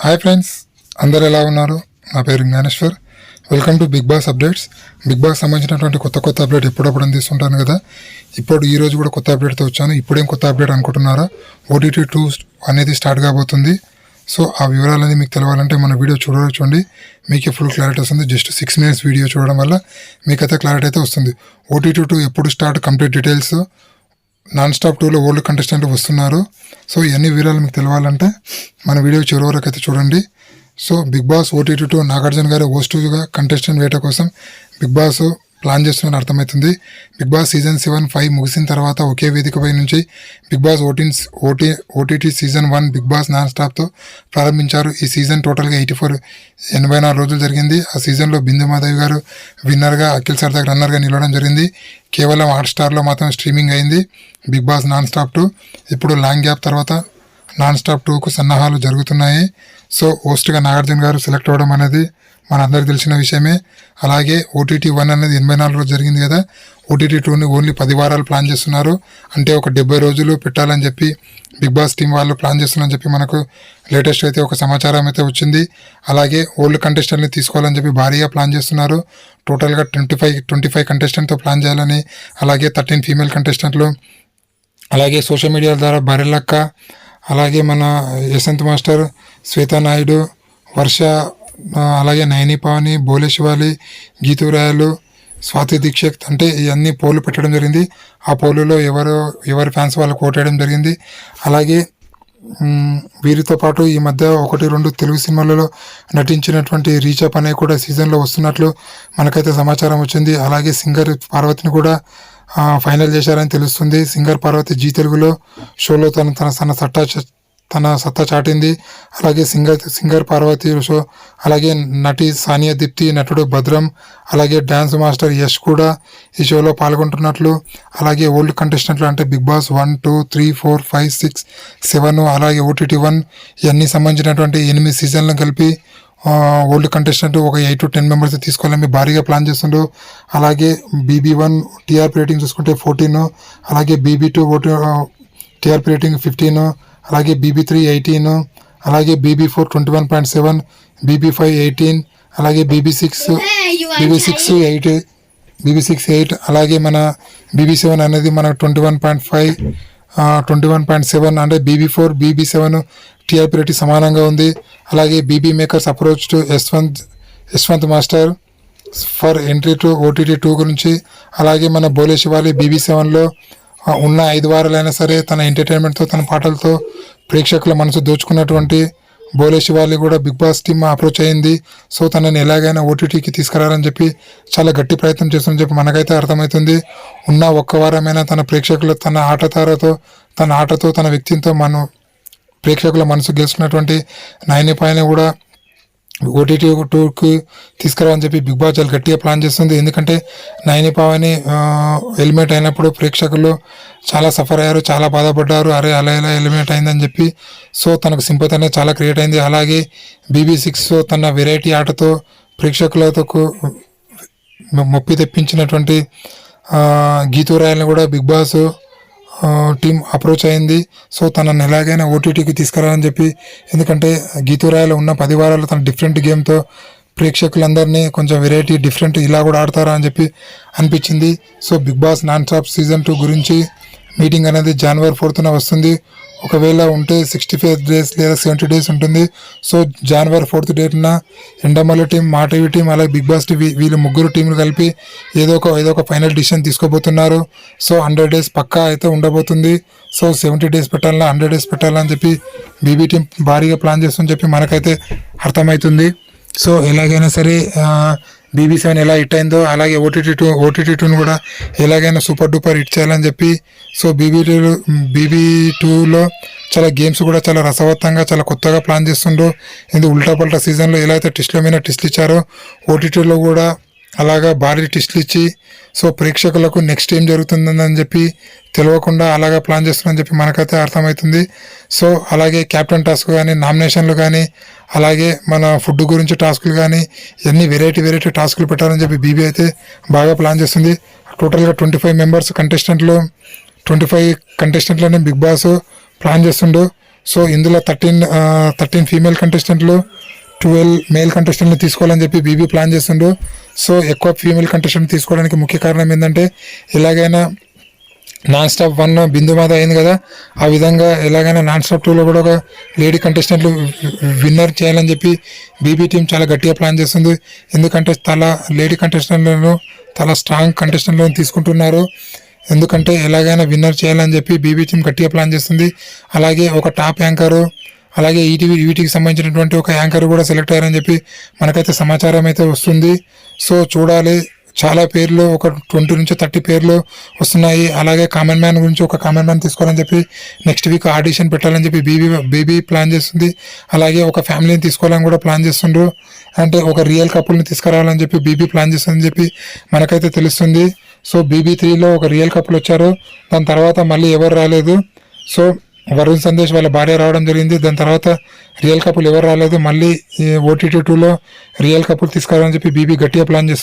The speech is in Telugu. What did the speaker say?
హాయ్ ఫ్రెండ్స్, అందరు ఎలా ఉన్నారు? నా పేరు జ్ఞానేశ్వర్. Welcome to Bigg Boss updates. Bigg Boss సంబంధించినటువంటి కొత్త అప్డేట్ ఎప్పుడప్పుడు అందిస్తుంటాను కదా. ఇప్పుడు ఈ రోజు కూడా కొత్త అప్డేట్తో వచ్చాను. ఇప్పుడేం కొత్త అప్డేట్ అనుకుంటున్నారా? OTT 2 అనేది స్టార్ట్ కాబోతుంది. సో ఆ వివరాలన్నీ మీకు తెలవాలంటే మన వీడియో చూడండి, మీకే ఫుల్ క్లారిటీ వస్తుంది. జస్ట్ 6 minutes వీడియో చూడడం వల్ల మీకైతే క్లారిటీ అయితే వస్తుంది. OTT 2 ఎప్పుడు start, complete details, non stop 2లో ఓల్డ్ కంటెస్టెంట్ వస్తున్నారు. సో ఇవన్నీ వివరాలు మీకు తెలవాలంటే మన వీడియో చివరి వరకు అయితే చూడండి. So Bigg Boss OTT 2 Nagarjuna గారి హోస్టుగా కంటెస్టెంట్ వేట కోసం బిగ్ బాస్ ప్లాన్ చేస్తున్నని అర్థమవుతుంది. బిగ్ బాస్ సీజన్ 7-5 ముగిసిన తర్వాత ఒకే వేదికపై నుంచి Big Boss OTT season 1 Big Boss non స్టాప్తో ప్రారంభించారు. ఈ సీజన్ టోటల్గా 84 రోజులు జరిగింది. ఆ సీజన్లో బిందు మాధవి గారు విన్నర్గా, అఖిల్ సర్దార్ రన్నర్గా నిలవడం జరిగింది. కేవలం హాట్స్టార్లో మాత్రం స్ట్రీమింగ్ అయింది బిగ్ బాస్ నాన్ స్టాప్ 2. ఇప్పుడు లాంగ్ గ్యాప్ తర్వాత నాన్ స్టాప్ 2కు సన్నాహాలు జరుగుతున్నాయి. సో హోస్ట్గా నాగార్జున గారు సెలెక్ట్ అవ్వడం అనేది మనందరికీ తెలిసిన విషయమే. అలాగే OTT 1 అనేది 84 రోజులు జరిగింది కదా. OTT 2ని ఓన్లీ 10 వారాలు ప్లాన్ చేస్తున్నారు. అంటే ఒక 70 రోజులు పెట్టాలని చెప్పి బిగ్ బాస్ టీం వాళ్ళు ప్లాన్ చేస్తున్నారని చెప్పి మనకు లేటెస్ట్ అయితే ఒక సమాచారం అయితే వచ్చింది. అలాగే ఓల్డ్ కంటెస్టెంట్ని తీసుకోవాలని చెప్పి భారీగా ప్లాన్ చేస్తున్నారు. టోటల్గా 25 కంటెస్టెంట్తో ప్లాన్ చేయాలని, అలాగే 13 ఫీమేల్ కంటెస్టెంట్లు, అలాగే సోషల్ మీడియా ద్వారా బరెలక్క, అలాగే మన యశంత్ మాస్టర్, శ్వేతా నాయుడు, వర్ష, అలాగే నయని పావని, బోలే శివాలి, గీతురాయలు, స్వాతి దీక్షిత్, అంటే ఇవన్నీ పోలు పెట్టడం జరిగింది. ఆ పోలులో ఎవరి ఫ్యాన్స్ వాళ్ళకు ఓటేయడం జరిగింది. అలాగే వీరితో పాటు ఈ మధ్య 1-2 తెలుగు సినిమాలలో నటించినటువంటి రీచప్ అనే కూడా సీజన్లో వస్తున్నట్లు మనకైతే సమాచారం వచ్చింది. అలాగే సింగర్ పార్వతిని కూడా ఫైనల్ చేశారని తెలుస్తుంది. సింగర్ పార్వతి జీ తెలుగులో షోలో తన సత్తా చాటింది. అలాగే సింగర్ పార్వతి షో, అలాగే నటి సానియా దీప్తి, నటుడు భద్రం, అలాగే డ్యాన్స్ మాస్టర్ యష్ కూడా ఈ షోలో పాల్గొంటున్నట్లు, అలాగే ఓల్డ్ కంటెస్టెంట్లు అంటే బిగ్ బాస్ 1, 2, 3, 4, 5, 6, 7, అలాగే OTT 1 ఇవన్నీ సంబంధించినటువంటి 8 సీజన్లను కలిపి ఓల్డ్ కంటెస్టెంట్ ఒక 8 to 10 మెంబర్స్ తీసుకోవాలని భారీగా ప్లాన్ చేస్తుండ్రు. అలాగే BB1 టీఆర్పీ రేటింగ్ చూసుకుంటే 14, అలాగే BB2 టీఆర్పీ రేటింగ్ 15, అలాగే BB3 18, అలాగే BB4 21.7, BB5 18, అలాగే BB6 8, అలాగే మన BB7 అనేది మన 21.5, 21.7, అంటే BB4 BB7 టీఆర్పీ రేటింగ్ సమానంగా ఉంది. అలాగే BB makers approach to Yashwant master for entry to OTT 2 గురించి, అలాగే మన బోలే శివాలి BB7లో ఉన్న 5 వారాలైనా సరే తన ఎంటర్టైన్మెంట్తో, తన పాటలతో ప్రేక్షకుల మనసు దోచుకున్నటువంటి బోలే శివాలి కూడా బిగ్ బాస్ టీమ్ అప్రోచ్ అయింది. సో తనని ఎలాగైనా OTTకి తీసుకురావాలని చెప్పి చాలా గట్టి ప్రయత్నం చేస్తుందని చెప్పి మనకైతే అర్థమవుతుంది. ఉన్న ఒక్క వారమైనా తన ప్రేక్షకులు తన ఆటతో తన వ్యక్తిత్వంతో ప్రేక్షకుల మనసు గెలుచుకున్నటువంటి నయని పైన కూడా OTT 2కి తీసుకురావాలని చెప్పి బిగ్ బాస్ చాలా గట్టిగా ప్లాన్ చేస్తుంది. ఎందుకంటే నయని పావని ఎలిమినేట్ అయినప్పుడు ప్రేక్షకులు చాలా సఫర్ అయ్యారు, చాలా బాధపడ్డారు. అరే అలా ఎలా ఎలిమినేట్ అయిందని చెప్పి. సో తనకు సింపతి అనేది చాలా క్రియేట్ అయింది. అలాగే BB6 తన వెరైటీ ఆటతో ప్రేక్షకులతో మొప్పి తెప్పించినటువంటి గీతురాయల్ని కూడా బిగ్ బాస్ టీం అప్రోచ్ అయింది. సో తనను ఎలాగైనా OTTకి తీసుకురావాలని చెప్పి, ఎందుకంటే గీతురాయలో ఉన్న 10 వారాలు తన డిఫరెంట్ గేమ్తో ప్రేక్షకులందరినీ కొంచెం వెరైటీ డిఫరెంట్ ఇలా కూడా ఆడతారా అని చెప్పి అనిపించింది. So Bigg Boss non stop season 2 గురించి మీటింగ్ అనేది January 4th వస్తుంది. ఒకవేళ ఉంటే 65 days లేదా 70 days ఉంటుంది. సో January 4th డేట్న ఎండమల్లి టీం, మా టీవీ టీం, అలాగే బిగ్ బాస్ టీవీ వీళ్ళు 3 టీంలు కలిపి ఏదో ఒక ఫైనల్ డిసిషన్ తీసుకోబోతున్నారు. సో 100 days పక్కా అయితే ఉండబోతుంది. సో 70 days పెట్టాలా, 100 days పెట్టాలని చెప్పి BB టీం భారీగా ప్లాన్ చేస్తుందని చెప్పి మనకైతే అర్థమవుతుంది. సో ఎలాగైనా సరే BB7 ఎలా హిట్ అయిందో అలాగే OTT 2ను కూడా ఎలాగైనా సూపర్ డూపర్ హిట్ చేయాలని చెప్పి, సో BB2లో చాలా గేమ్స్ కూడా చాలా రసవత్తంగా, చాలా కొత్తగా ప్లాన్ చేస్తుండ్రు. ఎందుకు ఉల్టా పల్టా సీజన్లో ఎలా అయితే టెస్ట్ల మీద టెస్ట్లు ఇచ్చారో OTTలో కూడా అలాగా భారీ టెస్ట్లు ఇచ్చి, సో ప్రేక్షకులకు నెక్స్ట్ ఏం జరుగుతుందని చెప్పి తెలియకుండా అలాగా ప్లాన్ చేస్తున్నారని చెప్పి మనకైతే అర్థమవుతుంది. సో అలాగే క్యాప్టెన్ టాస్క్ కానీ, నామినేషన్లు కానీ, అలాగే మన ఫుడ్ గురించి టాస్కులు కానీ, ఇవన్నీ వెరైటీ టాస్కులు పెట్టాలని చెప్పి BB అయితే బాగా ప్లాన్ చేస్తుంది. టోటల్గా 25 కంటెస్టెంట్లని బిగ్ బాస్ ప్లాన్ చేస్తుండు. సో ఇందులో 13 ఫీమేల్ కంటెస్టెంట్లు 12 మేల్ కంటెస్టెంట్లు తీసుకోవాలని చెప్పి బీబీ ప్లాన్ చేస్తుండ్రు. సో ఎక్కువ ఫీమేల్ కంటెస్టెంట్ తీసుకోవడానికి ముఖ్య కారణం ఏంటంటే ఎలాగైనా నాన్ స్టాప్ 1 బిందుమాత అయింది కదా, ఆ విధంగా ఎలాగైనా నాన్ స్టాప్ 2లో కూడా ఒక లేడీ కంటెస్టెంట్లు విన్నర్ చేయాలని చెప్పి బీబీ టీం చాలా గట్టిగా ప్లాన్ చేస్తుంది. ఎందుకంటే లేడీ కంటెస్టెంట్లను చాలా స్ట్రాంగ్ కంటెస్టెంట్లను తీసుకుంటున్నారు. ఎందుకంటే ఎలాగైనా విన్నర్ చేయాలని చెప్పి బీబీ టీం గట్టిగా ప్లాన్ చేస్తుంది. అలాగే ఒక టాప్ యాంకరు, అలాగే వీటికి సంబంధించినటువంటి ఒక యాంకర్ కూడా సెలెక్ట్ అయ్యారని చెప్పి మనకైతే సమాచారం అయితే వస్తుంది. సో చూడాలి, చాలా పేర్లు, ఒక 20 నుంచి 30 పేర్లు వస్తున్నాయి. అలాగే కామన్ మ్యాన్ గురించి ఒక కామన్ మ్యాన్ తీసుకోవాలని చెప్పి నెక్స్ట్ వీక్ ఆడిషన్ పెట్టాలని చెప్పి బీబీ ప్లాన్ చేస్తుంది. అలాగే ఒక ఫ్యామిలీని తీసుకోవాలని కూడా ప్లాన్ చేస్తుండ్రు. అంటే ఒక రియల్ కపుల్ని తీసుకురావాలని చెప్పి బీబీ ప్లాన్ చేస్తుందని చెప్పి మనకైతే తెలుస్తుంది. సో BB3లో ఒక రియల్ కపుల్ వచ్చారు, దాని తర్వాత మళ్ళీ ఎవరు రాలేదు. సో వరుణ్ సందేశ్ వాళ్ళ భార్య రావడం జరిగింది, దాని తర్వాత రియల్ కపుల్ ఎవరు రాలేదు. మళ్ళీ OTT 2లో రియల్ కపుల్ తీసుకురావాలని చెప్పి బీబీ గట్టిగా ప్లాన్ చేస్తుంది.